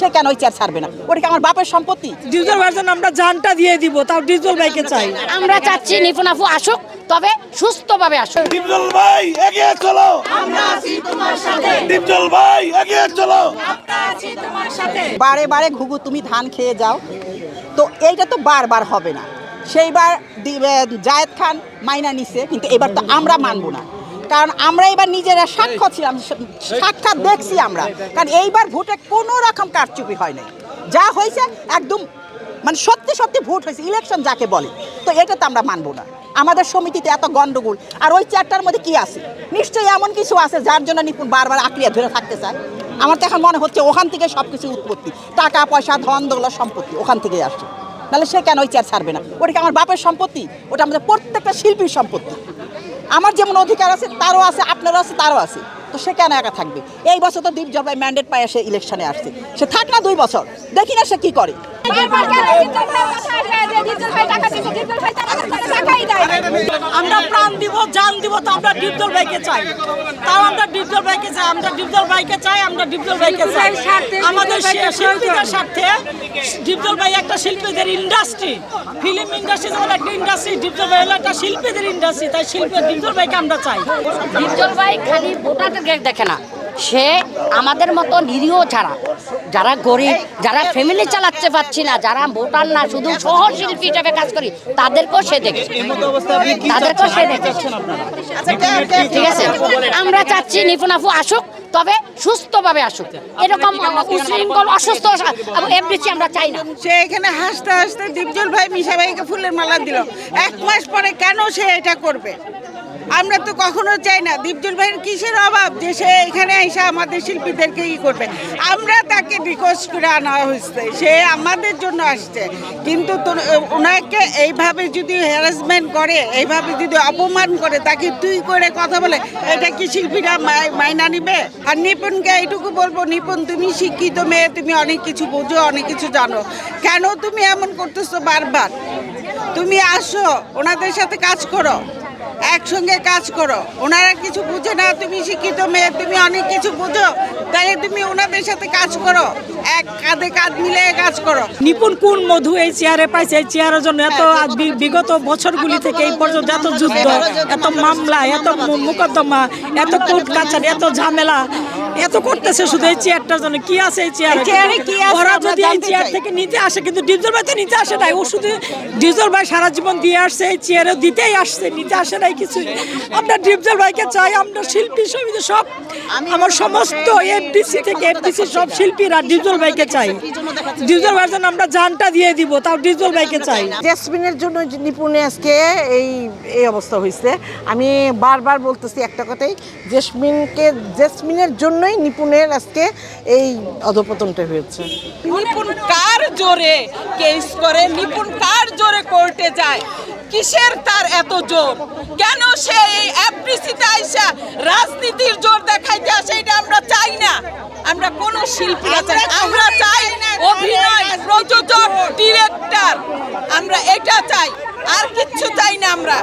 সে কেন ওই চেয়ার ছাড়বে না? ওটা কি আমার বাপের সম্পত্তি? ডিজিটাল ভার্সন আমরা জানটা দিয়ে দিব, তাও ডিজিটাল ভাইকে চাই। আমরা চাচ্ছি নিপুণ আপু আসুক, তবে সুস্থভাবে আসুক। ডিপজল ভাই এগিয়ে চলো, আমরা আছি তোমার সাথে। ডিপজল ভাই এগিয়ে চলো, আমরা আছি তোমার সাথে। বারে বারে ঘুঘু তুমি ধান খেয়ে যাও, তো এইটা তো বারবার হবে না। সেইবার জায়েদ খান মাইনা নিছে, কিন্তু এবার তো আমরা মানবো না, কারণ আমরা এবার নিজেরা সাক্ষ্য ছিলাম, সাক্ষাৎ দেখছি আমরা। কারণ এইবার ভোটে কোনো রকম কারচুপি হয় নাই, যা হয়েছে একদম মানে সত্যি সত্যি ভোট হয়েছে, ইলেকশন যাকে বলে। তো এটা তো আমরা মানবো না। আমাদের সমিতিতে এত গন্ডগোল, আর ওই চেয়ারটার মধ্যে কি আছে? নিশ্চয়ই এমন কিছু আছে যার জন্য নিপুণ বারবার আঁকড়িয়ে ধরে থাকতে চায়। আমার তো এখন মনে হচ্ছে ওখান থেকে সব কিছু উৎপত্তি, টাকা পয়সা ধন দৌলত সম্পত্তি ওখান থেকেই আসছে। তাহলে সে কেন ওই চেয়ার ছাড়বে না? ওটা কি আমার বাপের সম্পত্তি? ওটা আমাদের প্রত্যেকটা শিল্পীর সম্পত্তি। আমার যেমন অধিকার আছে তারও আছে, আপনারও আছে, তারও আছে। তো সে কেন একা থাকবে? এই বছর তো দীপ জলপাই ম্যান্ডেট পায় সে ইলেকশনে আসছে, সে থাক না 2 বছর, দেখি না সে কি করে। আমরা প্রাণ দিব, জান দিব, তো আমরা ডিজিটাল ভাইকে চাই। তাও আমরা ডিজিটাল ভাইকে চাই, আমরা ডিজিটাল ভাইকে চাই, আমরা ডিজিটাল ভাইকে চাই। আমাদের শিল্পীদের স্বার্থে ডিজিটাল ভাই একটা শিল্পীদের ইন্ডাস্ট্রি, ফিল্ম ইন্ডাস্ট্রি যেমন একটা ইন্ডাস্ট্রি, ডিজিটাল ভাই হলো একটা শিল্পীদের ইন্ডাস্ট্রি। তাই শিল্পী ডিজিটাল ভাইকে আমরা চাই। ডিজিটাল ভাই খালি ভোটারদের দেখে না, সে আমাদের মতো নিরীহ যারা গরিব, যারা ফ্যামিলি চালাতে পারছি না, যারা ভোটার না, শুধু সহশিল্পী হিসেবে কাজ করি, তাদেরকেও সে দেখে, তাদেরকেও সে দেখে। ঠিক আছে, আমরা চাচ্ছি নিপুণ আপু আসুক, তবে সুস্থভাবে আসুক। এরকম উশৃঙ্খল অসুস্থ এফডিসি আমরা চাই না। সে এখানে হাসতে হাসতে দীপজল ভাই মিশা ভাইকে ফুলের মালা দিল, 1 মাস পরে কেন সে এটা করবে? আমরা তো কখনো চাই না। দীপজল ভাইয়ের কিসের অভাব যে সে এখানে এসে আমাদের শিল্পীদেরকে করবে? আমরা তাকে রিকোয়েস্ট করে আনা হয়েছে, সে আমাদের জন্য আসছে, কিন্তু ওনাকে এইভাবে যদি হ্যারাসমেন্ট করে, এইভাবে যদি অপমান করে, তাকে তুই করে কথা বলে, এটা কি শিল্পীরা মাইনা নিবে? আর নিপুণকে এইটুকু বলবো, নিপুণ তুমি শিক্ষিত মেয়ে, তুমি অনেক কিছু বোঝো, অনেক কিছু জানো, কেন তুমি এমন করতেছো বারবার? তুমি আসো, ওনাদের সাথে কাজ করো, একসঙ্গে কাজ করো। ওনারা কিছু বুঝে না, তুমি শিক্ষিত মেয়ে, তুমি অনেক কিছু বুঝো, তাই তুমি ওনাদের সাথে কাজ করো, এক কাঁধে কাঁধ মিলে কাজ করো। নিপুণ কোন মধু এই চেয়ারে পাইছে? এই চেয়ারের জন্য এত বিগত বছরগুলি থেকে এই পর্যন্ত এত যুদ্ধ, এত মামলা, এত মোকদ্দমা, এত কোর্ট কাছারি, এত ঝামেলা, এত করতেছে শুধু এই চেয়ারটার জন্য। কি আছে এই চেয়ারে? ওরা যদি এই চেয়ার থেকে নিতে আসে, কিন্তু ডিজিটাল ভাই তো নিতে আসে নাই, ও শুধু ডিজিটাল ভাই সারা জীবন দিয়ে আসছে, এই চেয়ারে দিতেই আসছে, নিতে আসে নাই কিছু। আমরা ডিজিটাল ভাইকে চাই, আমরা শিল্পী সমিতি সব, আমার সমস্ত এফডিসি থেকে এফডিসি সব শিল্পীরা ডিজিটাল ভাইকে চাই। ডিজিটাল ভার্সন আমরা জানটা দিয়ে দিব, তাও ডিজিটাল ভাইকে চাই। জেসমিনের জন্য নিপুণে আজকে এই অবস্থা হয়েছে। আমি বারবার বলতেছি একটা কথাই, জেসমিনের জন্যই নিপুণের আজকে এই অধপতনটা হয়েছে। নিপুণ কার জোরে কেস করে? নিপুণ কার জোরে কোর্টে যায়? কিসের তার এত জোর? কেন সে এই এফডিসিতে আইসা রাজনীতির জোর দেখাইতে আসে? এটা আমরা চাই না। আমরা কোন শিল্পী চাই, আমরা চাই অভিনয়, প্রযোজক, ডিরেক্টর, আমরা এটা চাই, আর কিচ্ছু চাই না আমরা।